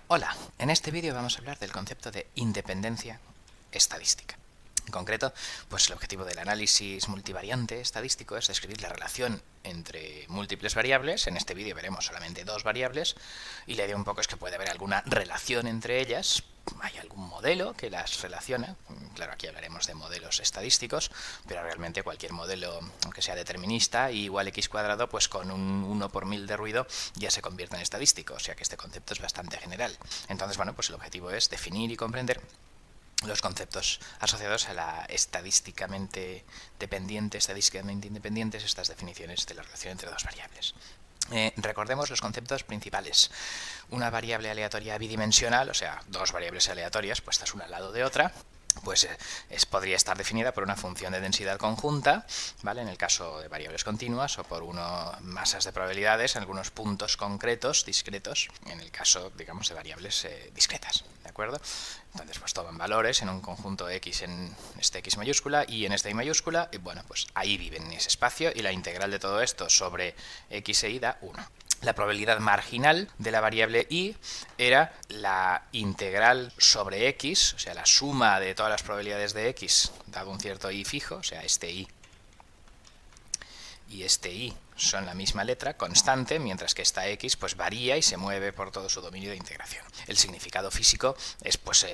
Hola, en este vídeo vamos a hablar del concepto de independencia estadística. En concreto, pues el objetivo del análisis multivariante estadístico es describir la relación entre múltiples variables. En este vídeo veremos solamente dos variables y la idea un poco es que puede haber alguna relación entre ellas. Hay algún modelo que las relaciona. Claro, aquí hablaremos de modelos estadísticos, pero realmente cualquier modelo, aunque sea determinista, y igual x cuadrado, pues con un 1 por 1000 de ruido ya se convierte en estadístico, o sea que este concepto es bastante general. Entonces, bueno, pues el objetivo es definir y comprender los conceptos asociados a la estadísticamente independientes, estas definiciones de la relación entre dos variables. Recordemos los conceptos principales. Una variable aleatoria bidimensional, o sea, dos variables aleatorias puestas una al lado de otra, pues podría estar definida por una función de densidad conjunta, ¿vale? En el caso de variables continuas, o por masas de probabilidades en algunos puntos concretos, discretos, en el caso, digamos, de variables discretas, ¿de acuerdo? Entonces, pues toman valores en un conjunto X, en este X mayúscula y en esta Y mayúscula, y bueno, pues ahí viven en ese espacio, y la integral de todo esto sobre X e Y da 1. La probabilidad marginal de la variable y era la integral sobre x, o sea, la suma de todas las probabilidades de x dado un cierto y fijo, o sea, este y este y son la misma letra, constante, mientras que esta x pues varía y se mueve por todo su dominio de integración. El significado físico es, pues,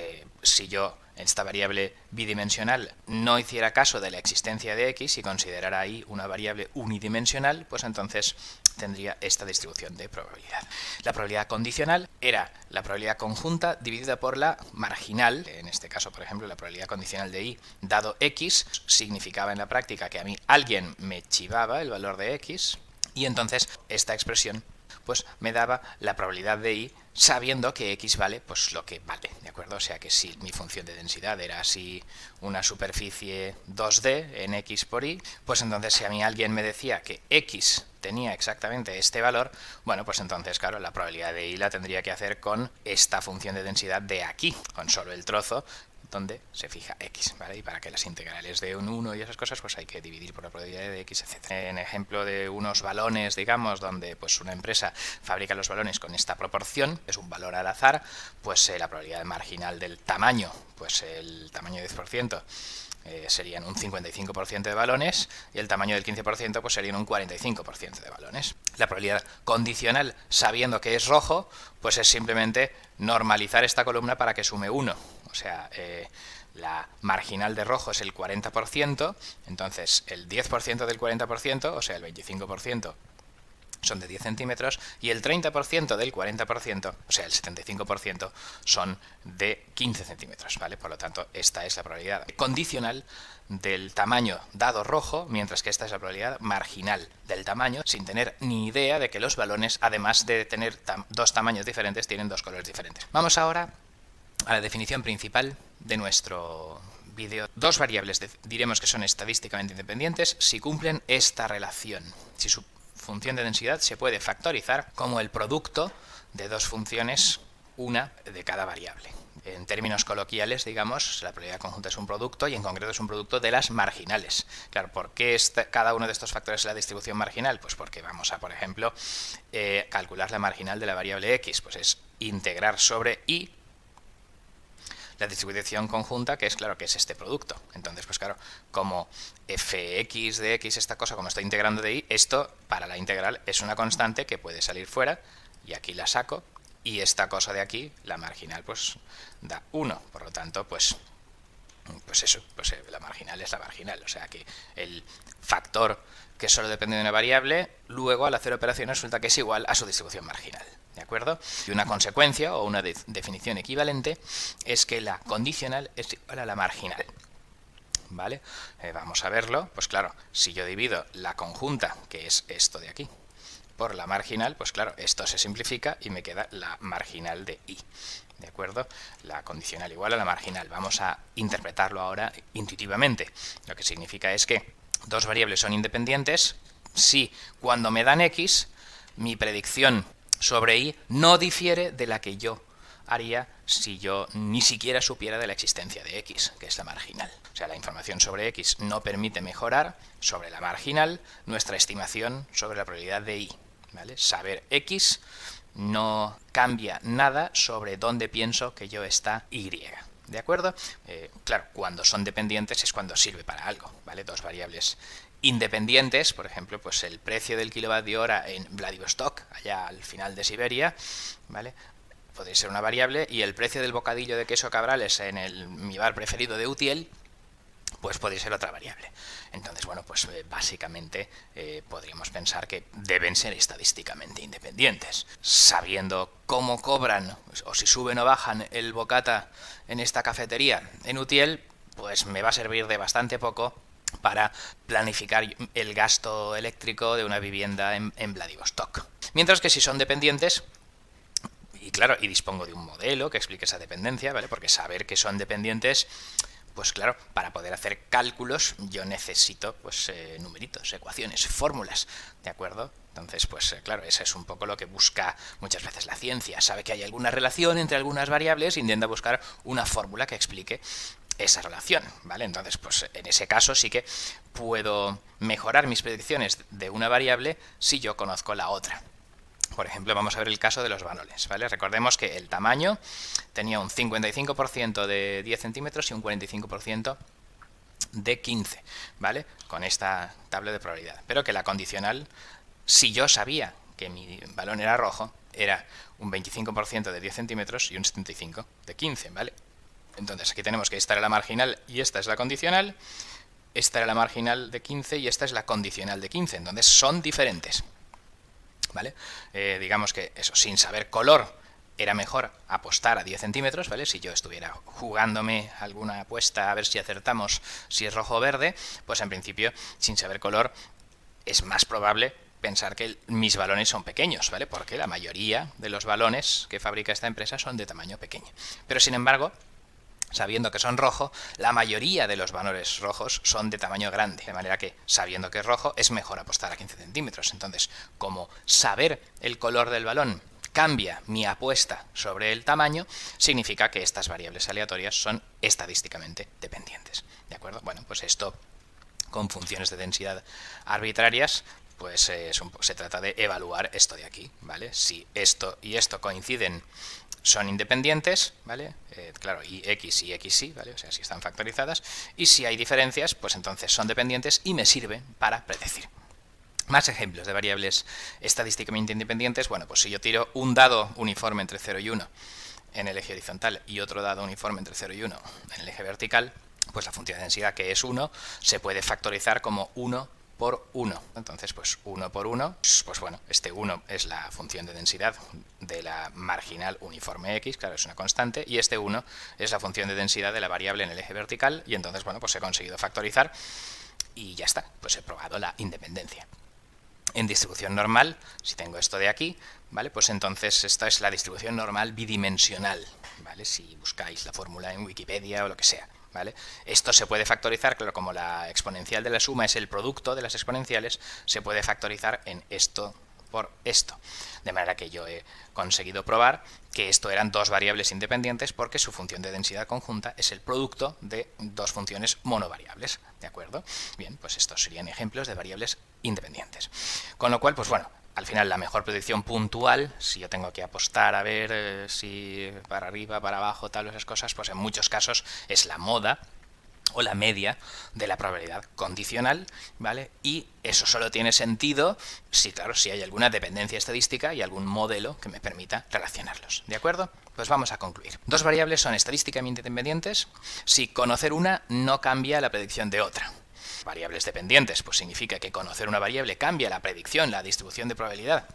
si yo en esta variable bidimensional no hiciera caso de la existencia de x y considerara ahí una variable unidimensional, pues entonces tendría esta distribución de probabilidad. La probabilidad condicional era la probabilidad conjunta dividida por la marginal. En este caso, por ejemplo, la probabilidad condicional de y dado x significaba en la práctica que a mí alguien me chivaba el valor de x, y entonces esta expresión pues me daba la probabilidad de y sabiendo que x vale pues lo que vale, ¿de acuerdo? O sea que si mi función de densidad era así una superficie 2D en x por y, pues entonces si a mí alguien me decía que x tenía exactamente este valor, bueno, pues entonces, claro, la probabilidad de y la tendría que hacer con esta función de densidad de aquí, con solo el trozo donde se fija x, ¿vale? Y para que las integrales de un 1 y esas cosas, pues hay que dividir por la probabilidad de x, etc. En ejemplo de unos balones, digamos, donde pues una empresa fabrica los balones con esta proporción, es un valor al azar, pues la probabilidad marginal del tamaño, pues el tamaño de 10%, serían un 55% de balones, y el tamaño del 15% pues serían un 45% de balones. La probabilidad condicional, sabiendo que es rojo, pues es simplemente normalizar esta columna para que sume 1. O sea, la marginal de rojo es el 40%, entonces el 10% del 40%, o sea, el 25%, son de 10 centímetros, y el 30% del 40%, o sea, el 75%, son de 15 centímetros, ¿vale? Por lo tanto, esta es la probabilidad condicional del tamaño dado rojo, mientras que esta es la probabilidad marginal del tamaño, sin tener ni idea de que los balones, además de tener dos tamaños diferentes, tienen dos colores diferentes. Vamos ahora a la definición principal de nuestro vídeo. Dos variables diremos que son estadísticamente independientes si cumplen esta relación. Si su función de densidad se puede factorizar como el producto de dos funciones, una de cada variable. En términos coloquiales, digamos, la probabilidad conjunta es un producto, y en concreto es un producto de las marginales. Claro, ¿por qué cada uno de estos factores es la distribución marginal? Pues porque vamos a, por ejemplo, calcular la marginal de la variable x, pues es integrar sobre y la distribución conjunta, que es, claro, que es este producto. Entonces, pues claro, como fx de x, esta cosa, como estoy integrando de y, esto para la integral es una constante que puede salir fuera, y aquí la saco, y esta cosa de aquí, la marginal, pues da 1. Por lo tanto, pues eso, pues la marginal es la marginal. O sea que el factor que solo depende de una variable, luego al hacer operaciones resulta que es igual a su distribución marginal. ¿De acuerdo? Y una consecuencia o una definición equivalente es que la condicional es igual a la marginal. ¿Vale? Vamos a verlo. Pues claro, si yo divido la conjunta, que es esto de aquí, por la marginal, pues claro, esto se simplifica y me queda la marginal de y. ¿De acuerdo? La condicional igual a la marginal. Vamos a interpretarlo ahora intuitivamente. Lo que significa es que dos variables son independientes si cuando me dan x, mi predicción sobre y no difiere de la que yo haría si yo ni siquiera supiera de la existencia de x, que es la marginal. O sea, la información sobre x no permite mejorar sobre la marginal nuestra estimación sobre la probabilidad de y, ¿vale? Saber x no cambia nada sobre dónde pienso que yo está Y. ¿De acuerdo? Claro, cuando son dependientes es cuando sirve para algo, ¿vale? Dos variables independientes, por ejemplo, pues el precio del kilovatio hora en Vladivostok, allá al final de Siberia, ¿vale? Podría ser una variable, y el precio del bocadillo de queso Cabrales en mi bar preferido de Utiel, pues podría ser otra variable. Entonces, bueno, pues básicamente podríamos pensar que deben ser estadísticamente independientes. Sabiendo cómo cobran, o si suben o bajan el bocata en esta cafetería en Utiel, pues me va a servir de bastante poco para planificar el gasto eléctrico de una vivienda en Vladivostok. Mientras que si son dependientes, y claro, y dispongo de un modelo que explique esa dependencia, ¿vale? Porque saber que son dependientes, pues claro, para poder hacer cálculos yo necesito pues numeritos, ecuaciones, fórmulas, ¿de acuerdo? Entonces, pues claro, eso es un poco lo que busca muchas veces la ciencia. Sabe que hay alguna relación entre algunas variables e intenta buscar una fórmula que explique esa relación, ¿vale? Entonces, pues en ese caso sí que puedo mejorar mis predicciones de una variable si yo conozco la otra. Por ejemplo, vamos a ver el caso de los balones, ¿vale? Recordemos que el tamaño tenía un 55% de 10 centímetros y un 45% de 15, ¿vale? Con esta tabla de probabilidad. Pero que la condicional, si yo sabía que mi balón era rojo, era un 25% de 10 centímetros y un 75% de 15, ¿vale? Entonces aquí tenemos que esta era la marginal y esta es la condicional, esta era la marginal de 15 y esta es la condicional de 15, entonces son diferentes, ¿vale? Digamos que eso, sin saber color, era mejor apostar a 10 centímetros, ¿vale? Si yo estuviera jugándome alguna apuesta a ver si acertamos si es rojo o verde, pues en principio, sin saber color, es más probable pensar que mis balones son pequeños, ¿vale? Porque la mayoría de los balones que fabrica esta empresa son de tamaño pequeño. Pero sin embargo, sabiendo que son rojo, la mayoría de los balones rojos son de tamaño grande, de manera que, sabiendo que es rojo, es mejor apostar a 15 centímetros. Entonces, como saber el color del balón cambia mi apuesta sobre el tamaño, significa que estas variables aleatorias son estadísticamente dependientes. ¿De acuerdo? Bueno, pues esto, con funciones de densidad arbitrarias, pues se trata de evaluar esto de aquí, ¿vale? Si esto y esto coinciden, son independientes, ¿vale? Claro, y x y y, ¿vale? O sea, si están factorizadas. Y si hay diferencias, pues entonces son dependientes y me sirven para predecir. Más ejemplos de variables estadísticamente independientes. Bueno, pues si yo tiro un dado uniforme entre 0 y 1 en el eje horizontal y otro dado uniforme entre 0 y 1 en el eje vertical, pues la función de densidad, que es 1, se puede factorizar como 1 por 1. Entonces, pues 1 por 1, pues bueno, este 1 es la función de densidad de la marginal uniforme x, claro, es una constante, y este 1 es la función de densidad de la variable en el eje vertical, y entonces, bueno, pues he conseguido factorizar y ya está, pues he probado la independencia. En distribución normal, si tengo esto de aquí, ¿vale? Pues entonces esta es la distribución normal bidimensional, ¿vale? Si buscáis la fórmula en Wikipedia o lo que sea, ¿vale? Esto se puede factorizar, claro, como la exponencial de la suma es el producto de las exponenciales, se puede factorizar en esto por esto. De manera que yo he conseguido probar que esto eran dos variables independientes porque su función de densidad conjunta es el producto de dos funciones monovariables, ¿de acuerdo? Bien, pues estos serían ejemplos de variables independientes. Con lo cual, pues bueno, al final la mejor predicción puntual, si yo tengo que apostar a ver si para arriba, para abajo, tal, esas cosas, pues en muchos casos es la moda o la media de la probabilidad condicional, ¿vale? Y eso solo tiene sentido si, claro, si hay alguna dependencia estadística y algún modelo que me permita relacionarlos, ¿de acuerdo? Pues vamos a concluir. Dos variables son estadísticamente independientes si conocer una no cambia la predicción de otra. Variables dependientes, pues significa que conocer una variable cambia la predicción, la distribución de probabilidad,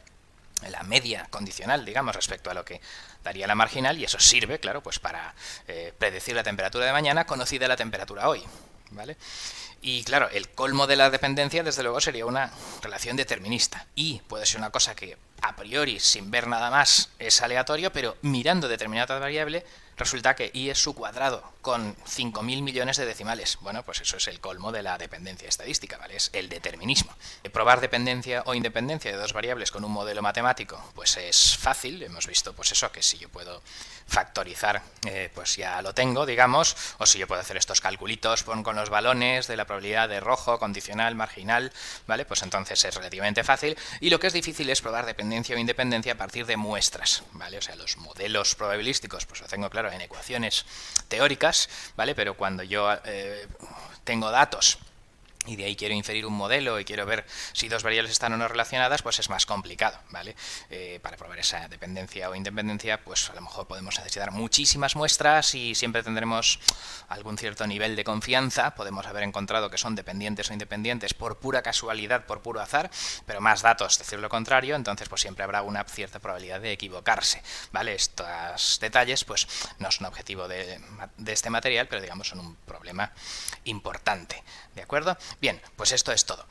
la media condicional, digamos, respecto a lo que daría la marginal, y eso sirve, claro, pues para predecir la temperatura de mañana conocida la temperatura hoy, ¿vale? Y claro, el colmo de la dependencia, desde luego, sería una relación determinista, y puede ser una cosa que a priori, sin ver nada más, es aleatorio, pero mirando determinada variable, resulta que y es su cuadrado, con 5.000 millones de decimales. Bueno, pues eso es el colmo de la dependencia estadística, ¿vale? Es el determinismo. Probar dependencia o independencia de dos variables con un modelo matemático, pues es fácil. Hemos visto, pues eso, que si yo puedo factorizar, pues ya lo tengo, digamos, o si yo puedo hacer estos calculitos con los balones de la probabilidad de rojo, condicional, marginal, ¿vale? Pues entonces es relativamente fácil. Y lo que es difícil es probar dependencia o independencia a partir de muestras, ¿vale? O sea, los modelos probabilísticos, pues lo tengo claro en ecuaciones teóricas, ¿vale? Pero cuando yo tengo datos y de ahí quiero inferir un modelo y quiero ver si dos variables están o no relacionadas, pues es más complicado, ¿vale? Para probar esa dependencia o independencia, pues a lo mejor podemos necesitar muchísimas muestras y siempre tendremos algún cierto nivel de confianza. Podemos haber encontrado que son dependientes o independientes por pura casualidad, por puro azar, pero más datos decir lo contrario, entonces pues siempre habrá una cierta probabilidad de equivocarse, ¿vale? Estos detalles pues no son objetivo de este material, pero digamos son un problema importante, ¿de acuerdo? Bien, pues esto es todo.